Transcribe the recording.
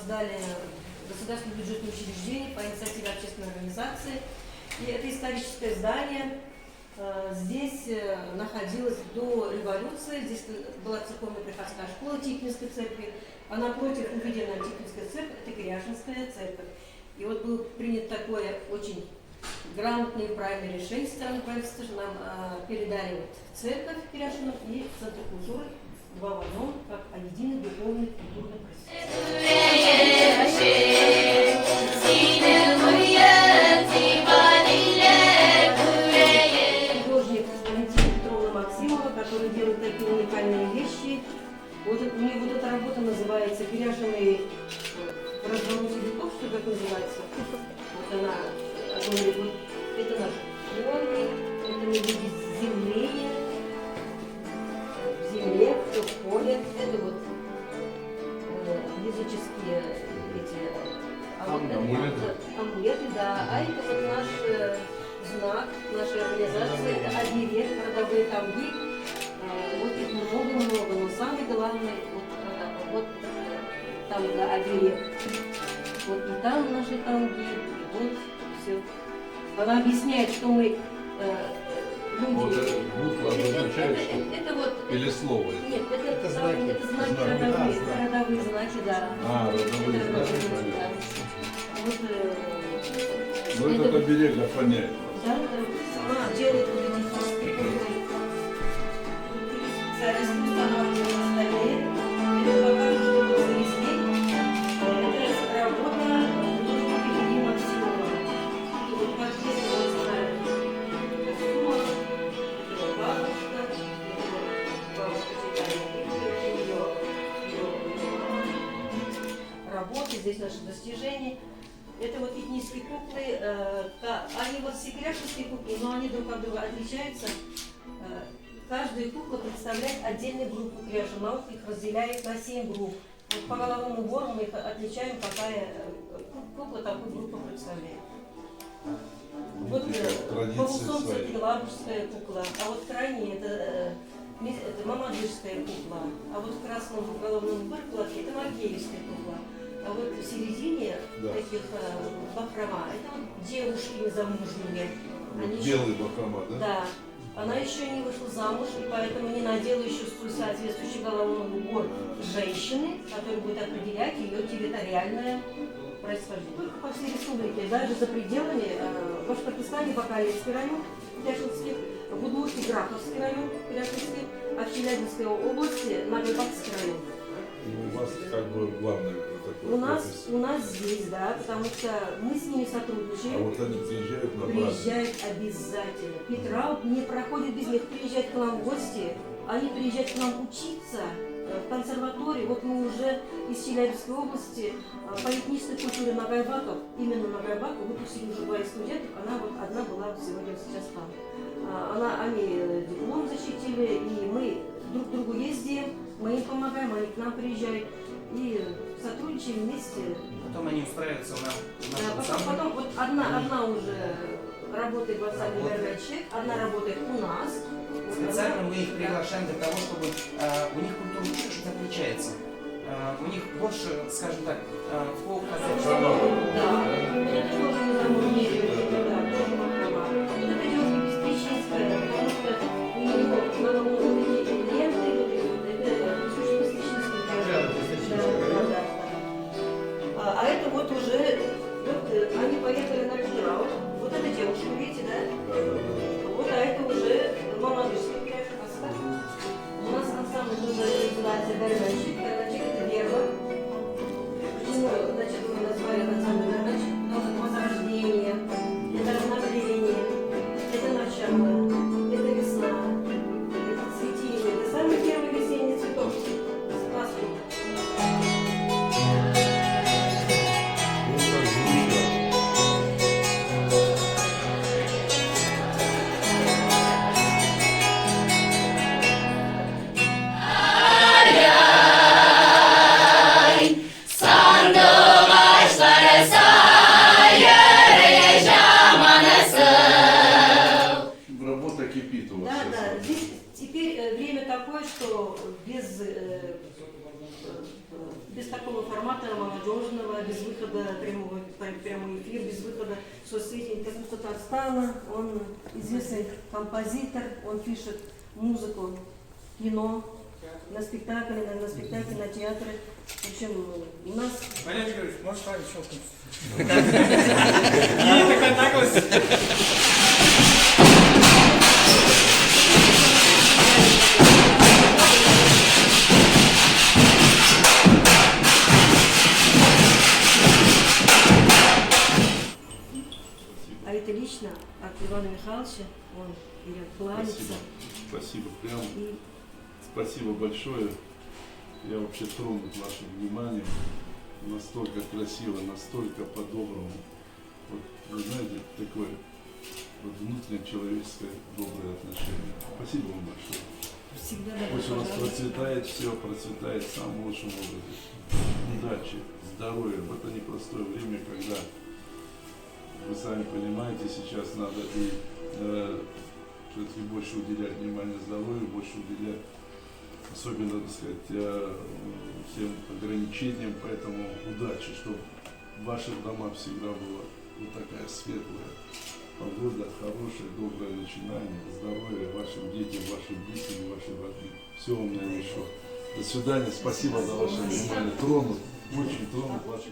создали государственное бюджетное учреждение по инициативе общественной организации. И это историческое здание здесь находилось до революции. Здесь была церковно-приходская школа Тихвинской церкви, а напротив увиденная Тихвинская церковь – это Киряшинская церковь. И вот было принято такое очень грамотное и правильное решение со стороны правительства, что нам передали вот церковь Киряшинов и Центр культуры два в одном, как единый духовный культурный художник Валентина Петровна Максимова, который делает такие уникальные вещи. Вот у нее вот эта работа называется «Киряшины в развороте веков», что как называется. Вот она говорит, вот это наши формы, это мы видим земление, в земле, кто входит, это вот языческие эти амулеты, да, а это вот наш знак нашей организации, это оберег, родовые тамги, вот их много-много, но самый главный вот тамга, оберег, вот и там наши тамги, и вот все. Она объясняет, что мы люди... Вот буква означает, что? Это вот... Или слово? Нет, это знаки родовые знаки, да. Родовые знаки, да. Вот, но этот оберег охраняет. Да, она делает вот эти специалисты устанавливают остальные. Это пока что вот завезли. Это работа художника Максимова. И вот как здесь вот знают костюмов, это бабушка ее работы, здесь наши достижения. Это вот этнические куклы, они вот все киряшинские куклы, но они друг от друга отличаются. Каждая кукла представляет отдельную группу киряшин, наук их разделяет на 7 групп. Вот по головному убору мы их отличаем, какая кукла такую группу представляет. Вот по Усонцу это лабужская кукла, а вот крайне это мамадышская кукла, а вот в красном головном уборе это маргеевская кукла. А вот в середине таких бахрома, это вот девушки незамужние. Белый бахрома, да? Да. Она еще не вышла замуж, и поэтому не надела еще соответствующий головной убор женщины, который будет определять ее территориальное происхождение. Только по всей республике, даже за пределами Башкортостана, Бакалейский район, Киряшинский, в Удмуртии Граховский район, Киряшинский, а в Челябинской области Нагайбакский район. И у вас как бы главное такое? У нас здесь, да, потому что мы с ними сотрудничаем. А вот они приезжают на базу? Приезжают обязательно. Петра не проходит без них, приезжают к нам в гости, они приезжают к нам учиться в консерватории. Вот мы уже из Челябинской области по этнической культуре Нагайбаков, именно Нагайбаков, выпустили уже 2 студентов, она вот одна была сегодня сейчас там. Они диплом защитили, и мы друг к другу ездим, мы им помогаем, они к нам приезжают и сотрудничаем вместе. Потом они устраиваются потом вот одна уже работает в ансамбле «Горячек», одна работает у нас. Специально мы их приглашаем для того, чтобы у них культура чуть-чуть отличается. У них больше, скажем так, фолк. Да, это тоже незамужние девушки, да, тоже бахрома. Это девушка Беспечинская, потому что у нее много такие ленты, это очень Беспечинская. А это вот уже, вот они поехали на Петрау. Вот эта девушка, видите, да? Вот, а это уже мамадышская киряшка. У нас ансамбль уже называется «Горячек». «Горячек» — это верба. Почему, значит, мы назвали ансамбль «Горячек»? Потому что это возрождение, это обновление, это начало, это весна, это цветение, это самый первый весенний цветок. Спасибо. без такого формата молодежного, без выхода прямой эфир, без выхода в соцсети. Интервью Татарстана, он известный композитор, он пишет музыку, кино, на спектакли, на театры. В общем, у нас... Валерий Григорьевич, можешь с вами щелкнуть? И такая наглость. А это лично от Ивана Михайловича, он идет кланяться. Спасибо. Прям И спасибо большое. Я вообще тронут вашим вниманием. Настолько красиво, настолько по-доброму. Вот, вы знаете, такое вот внутреннее человеческое доброе отношение. Спасибо вам большое. всегда Пусть у вас добро процветает все, процветает в самом лучшем образе. Удачи, здоровья в это непростое время, когда вы сами понимаете, сейчас надо и все-таки больше уделять внимание здоровью, больше уделять, особенно, так сказать, всем ограничениям, поэтому удачи, чтобы в ваших домах всегда была вот такая светлая погода, хорошее, доброе начинание, здоровья вашим детям, вашим близким, вашим родным. Всего вам наилучшего. До свидания, спасибо за ваше внимание. Тронут, очень тронут вашим.